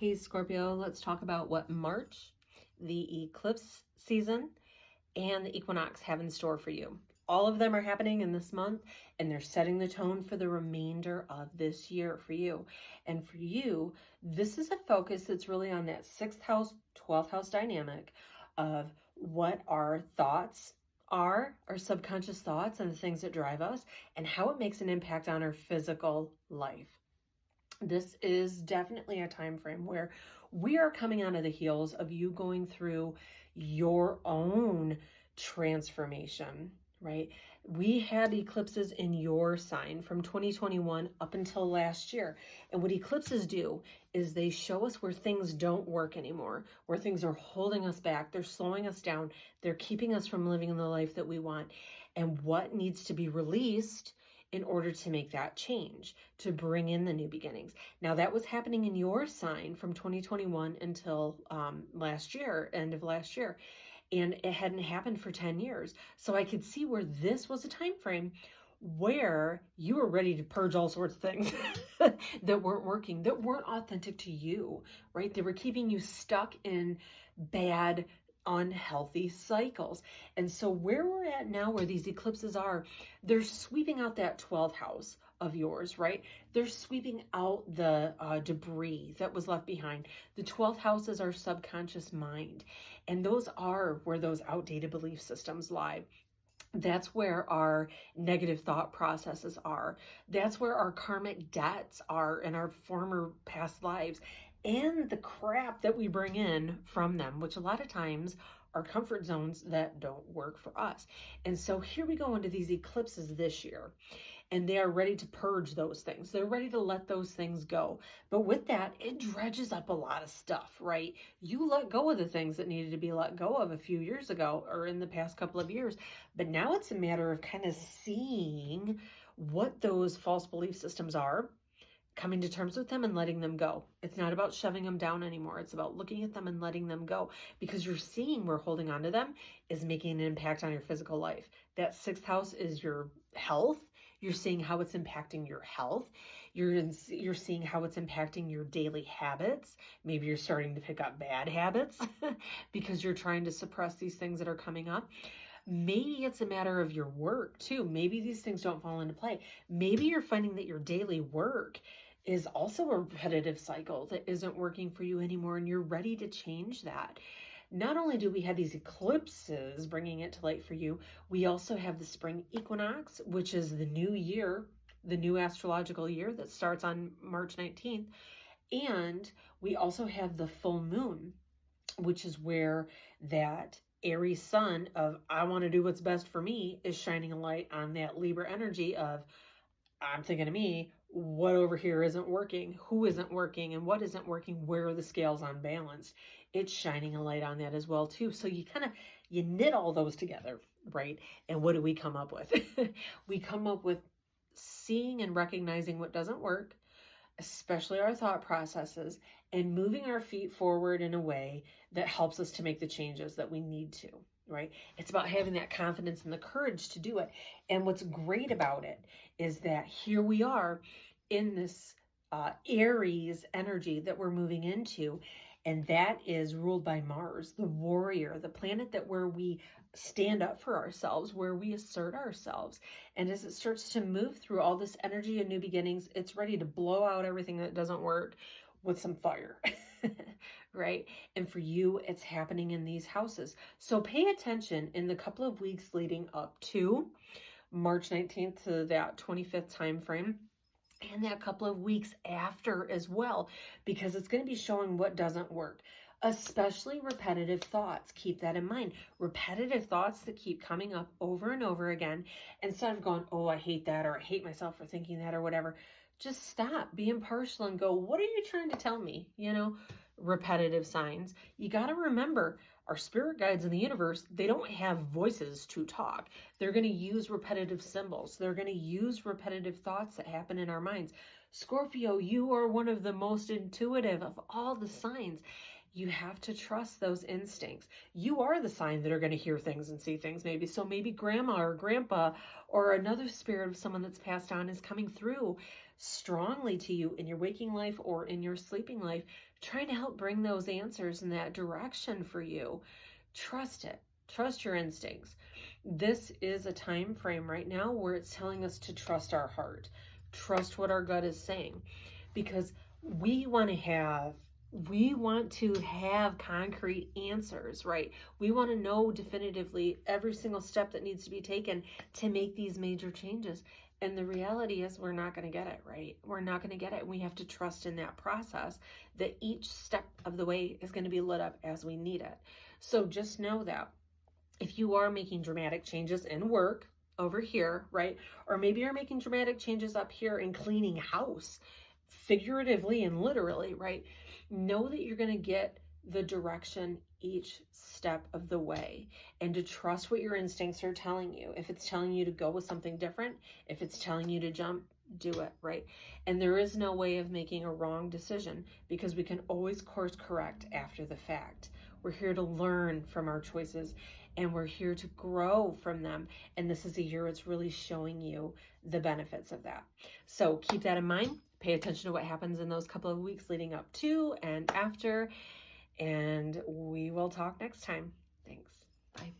Hey Scorpio, let's talk about what March, the eclipse season, and the equinox have in store for you. All of them are happening in this month, and they're setting the tone for the remainder of this year for you. And for you, this is a focus that's really on that 6th house, 12th house dynamic of what our thoughts are, our subconscious thoughts and the things that drive us, and how it makes an impact on our physical life. This is definitely a time frame where we are coming out of the heels of you going through your own transformation, right? We had eclipses in your sign from 2021 up until last year. And what eclipses do is they show us where things don't work anymore, where things are holding us back. They're slowing us down. They're keeping us from living the life that we want. And what needs to be released in order to make that change, to bring in the new beginnings. Now that was happening in your sign from 2021 until last year, end of last year. And it hadn't happened for 10 years. So I could see where this was a time frame where you were ready to purge all sorts of things that weren't working, that weren't authentic to you, right? They were keeping you stuck in bad, unhealthy cycles. And so where we're at now, where these eclipses are, they're sweeping out that 12th house of yours, right? They're sweeping out the debris that was left behind. The 12th house is our subconscious mind. And those are where those outdated belief systems lie. That's where our negative thought processes are. That's where our karmic debts are in our former past lives, and the crap that we bring in from them, which a lot of times are comfort zones that don't work for us. And so here we go into these eclipses this year, and they are ready to purge those things. They're ready to let those things go. But with that, it dredges up a lot of stuff, right? You let go of the things that needed to be let go of a few years ago or in the past couple of years. But now it's a matter of kind of seeing what those false belief systems are, coming to terms with them and letting them go. It's not about shoving them down anymore. It's about looking at them and letting them go, because you're seeing where holding on to them is making an impact on your physical life. That 6th house is your health. You're seeing how it's impacting your health. You're seeing how it's impacting your daily habits. Maybe you're starting to pick up bad habits because you're trying to suppress these things that are coming up. Maybe it's a matter of your work too. Maybe these things don't fall into play. Maybe you're finding that your daily work is also a repetitive cycle that isn't working for you anymore, and you're ready to change that. Not only do we have these eclipses bringing it to light for you, we also have the spring equinox, which is the new year, the new astrological year that starts on March 19th. And we also have the full moon, which is where that Aries sun of I want to do what's best for me is shining a light on that Libra energy of I'm thinking of me, what over here isn't working, who isn't working, and what isn't working, where are the scales unbalanced. It's shining a light on that as well too. So you knit all those together, right? And what do we come up with? We come up with seeing and recognizing what doesn't work, especially our thought processes, and moving our feet forward in a way that helps us to make the changes that we need to, right? It's about having that confidence and the courage to do it. And what's great about it is that here we are in this Aries energy that we're moving into, and that is ruled by Mars, the warrior, the planet where we stand up for ourselves, where we assert ourselves. And as it starts to move through all this energy and new beginnings, it's ready to blow out everything that doesn't work with some fire, right? And for you, it's happening in these houses. So pay attention in the couple of weeks leading up to March 19th to that 25th time frame, and that couple of weeks after as well, because it's going to be showing what doesn't work, especially repetitive thoughts. Keep that in mind. Repetitive thoughts that keep coming up over and over again. Instead of going, oh, I hate that, or I hate myself for thinking that, or whatever, just stop, be impartial and go, what are you trying to tell me? Repetitive signs. You got to remember, our spirit guides in the universe, they don't have voices to talk. They're going to use repetitive symbols. They're going to use repetitive thoughts that happen in our minds. Scorpio, you are one of the most intuitive of all the signs. You have to trust those instincts. You are the sign that are going to hear things and see things, maybe. So maybe grandma or grandpa or another spirit of someone that's passed on is coming through strongly to you in your waking life or in your sleeping life, trying to help bring those answers in that direction for you. Trust it. Trust your instincts. This is a time frame right now where it's telling us to trust our heart, trust what our gut is saying, because we want to have concrete answers, right? We want to know definitively every single step that needs to be taken to make these major changes. And the reality is we're not going to get it, right? We're not going to get it. We have to trust in that process that each step of the way is going to be lit up as we need it. So just know that if you are making dramatic changes in work over here, right? Or maybe you're making dramatic changes up here in cleaning house, figuratively and literally, right? Know that you're going to get the direction each step of the way, and to trust what your instincts are telling you. If it's telling you to go with something different, if it's telling you to jump, do it, right? And there is no way of making a wrong decision, because we can always course correct after the fact. We're here to learn from our choices, and we're here to grow from them. And this is a year it's really showing you the benefits of that. So keep that in mind. Pay attention to what happens in those couple of weeks leading up to and after. And we will talk next time. Thanks. Bye.